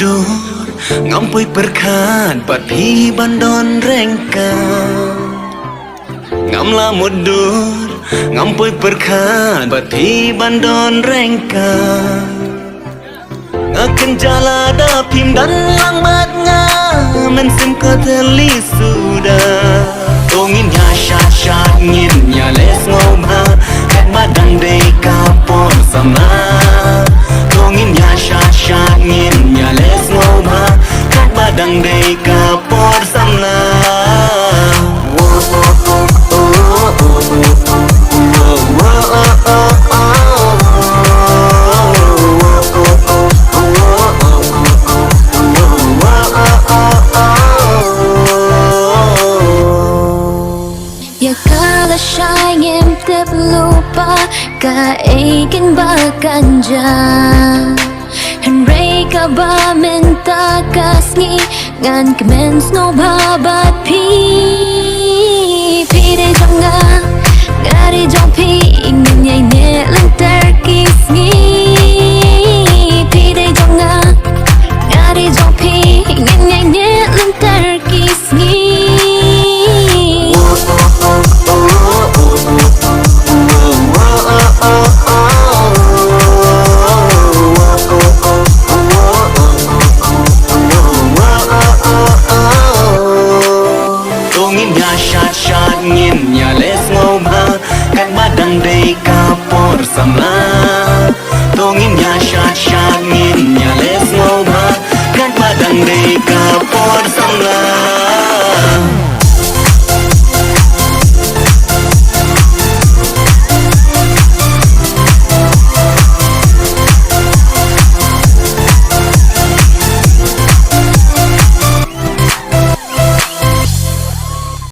dur ngampui perkat bat pi bandon rengka ngamla mudur ngampui perkat bat pi bandon rengka akan jala da pim dan langmatnya mensim ko teli sudah tongin ya shat ngin ya les ngoma kat badang dei kapor sama tongin ya shat ngin ya les ngoma kat badang dei kapor sama Sayang terlupa Kaikin bakanja Henry ka ba minta kasngi Ngan kemen snow babat pi Pi de jonga Ngari jonga